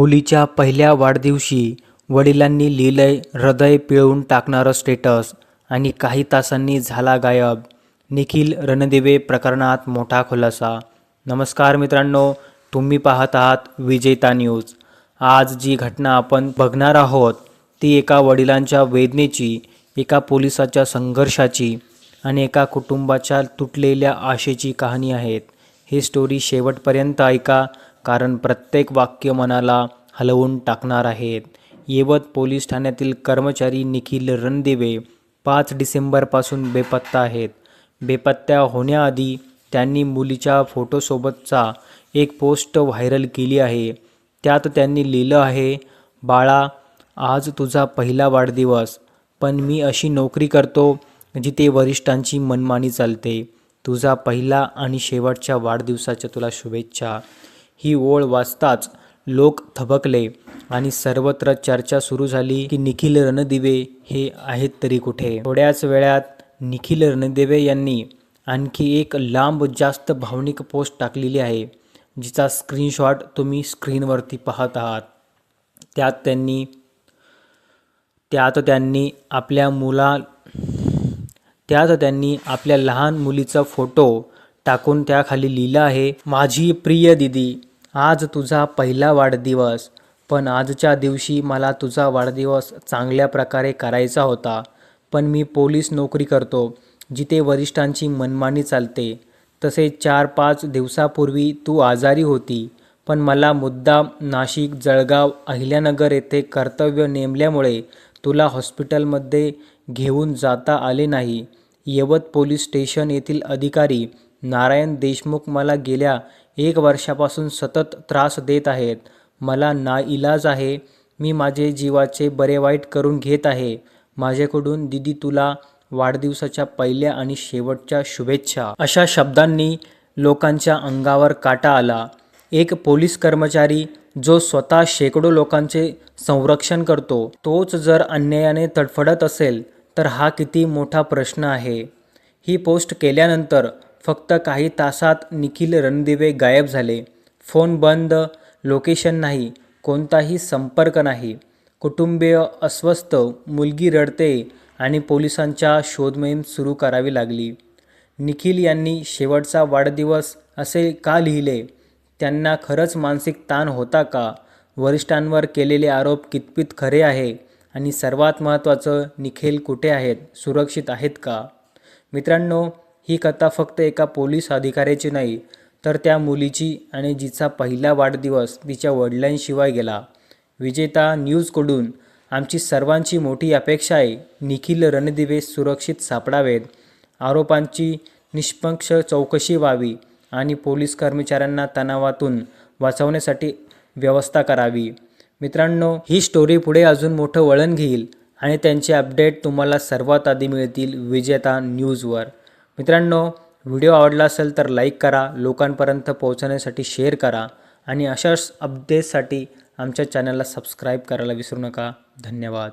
मुलीच्या पहिल्या वाढदिवशी वडिलांनी लिहिलंय हृदय पिळून टाकणारं स्टेटस आणि काही तासांनी झाला गायब. निखिल रणदिवे प्रकरणात मोठा खुलासा. नमस्कार मित्रांनो, तुम्ही पाहत आहात विजेता न्यूज. आज जी घटना आपण बघणार आहोत ती एका वडिलांच्या वेदनेची, एका पोलिसाच्या संघर्षाची आणि एका कुटुंबाच्या तुटलेल्या आशेची कहाणी आहे. ही स्टोरी शेवटपर्यंत ऐका, कारण प्रत्येक वाक्य मनाला हलवून टाकणार आहेत. येवत पोलीस ठाण्यातील कर्मचारी निखिल रणदिवे 5 डिसेंबरपासून बेपत्ता आहेत. बेपत्ता होण्याआधी त्यांनी मुलीच्या फोटोसोबतचा एक पोस्ट व्हायरल केली आहे. त्यात त्यांनी लिहिलं आहे, बाळा, आज तुझा पहिला वाढदिवस, पण मी अशी नोकरी करतो जिथे वरिष्ठांची मनमानी चालते. तुझा पहिला आणि शेवटच्या वाढदिवसाच्या तुला शुभेच्छा. ही ओळ वाचताच लोक थबकले आणि सर्वत्र चर्चा सुरू झाली की निखिल रणदिवे हे आहेत तरी कुठे. थोड्याच वेळात निखिल रणदिवे यांनी आणखी एक लांब, जास्त भावनिक पोस्ट टाकलेली आहे, जिचा स्क्रीनशॉट तुम्ही स्क्रीनवरती पाहत आहात. त्यात त्यांनी आपल्या लहान मुलीचा फोटो टाकून त्याखाली लिहिलं आहे, माझी प्रिय दीदी, आज तुझा पहिला वाढदिवस, पण आजच्या दिवशी मला तुझा वाढदिवस चांगल्या प्रकारे करायचा होता, पण मी पोलीस नोकरी करतो जिथे वरिष्ठांची मनमानी चालते. तसेच 4-5 दिवसापूर्वी तू आजारी होती, पण मला मुद्दाम नाशिक, जळगाव, अहिल्यानगर येथे कर्तव्य नेमल्यामुळे तुला हॉस्पिटलमध्ये घेऊन जाता आले नाही. येवत पोलीस स्टेशन येथील अधिकारी नारायण देशमुख मला गेल्या 1 वर्षापासून सतत त्रास देत आहेत. मला नाईलाज आहे. मी माझे जीवाचे बरे वाईट करून घेत आहे. माझ्याकडून दीदी तुला वाढदिवसाच्या पहिल्या आणि शेवटच्या शुभेच्छा. अशा शब्दांनी लोकांच्या अंगावर काटा आला. एक पोलीस कर्मचारी जो स्वतः शेकडो लोकांचे संरक्षण करतो, तोच जर अन्यायाने तडफडत असेल तर हा किती मोठा प्रश्न आहे. ही पोस्ट केल्यानंतर फक्त काही तासात निखिल रणदिवे गायब झाले. फोन बंद, लोकेशन नाही, कोणताही संपर्क नाही. कुटुंबीय अस्वस्थ, मुलगी रडते आणि पोलिसांच्या शोधमोहीम सुरू करावी लागली. निखिल यांनी शेवटचा वाढदिवस असे का लिहिले? त्यांना खरंच मानसिक ताण होता का? वरिष्ठांवर केलेले आरोप कितपत खरे आहे? आणि सर्वात महत्त्वाचं, निखिल कुठे आहेत? सुरक्षित आहेत का? मित्रांनो, ही कथा फक्त एका पोलीस अधिकाऱ्याची नाही, तर त्या मुलीची आणि जिचा पहिला वाढदिवस तिच्या वडिलांशिवाय गेला. विजेता न्यूजकडून आमची सर्वांची मोठी अपेक्षा आहे, निखिल रणदिवे सुरक्षित सापडावेत, आरोपांची निष्पक्ष चौकशी व्हावी आणि पोलीस कर्मचाऱ्यांना तणावातून वाचवण्यासाठी व्यवस्था करावी. मित्रांनो, ही स्टोरी पुढे अजून मोठं वळण घेईल आणि त्यांचे अपडेट तुम्हाला सर्वात आधी मिळतील विजेता न्यूजवर. मित्रांनो, व्हिडिओ आवडला असेल तर लाईक करा, लोकांपर्यंत पोहोचण्यासाठी शेअर करा आणि अशाच अपडेट्ससाठी आमच्या चॅनलला सबस्क्राईब करायला विसरू नका. धन्यवाद.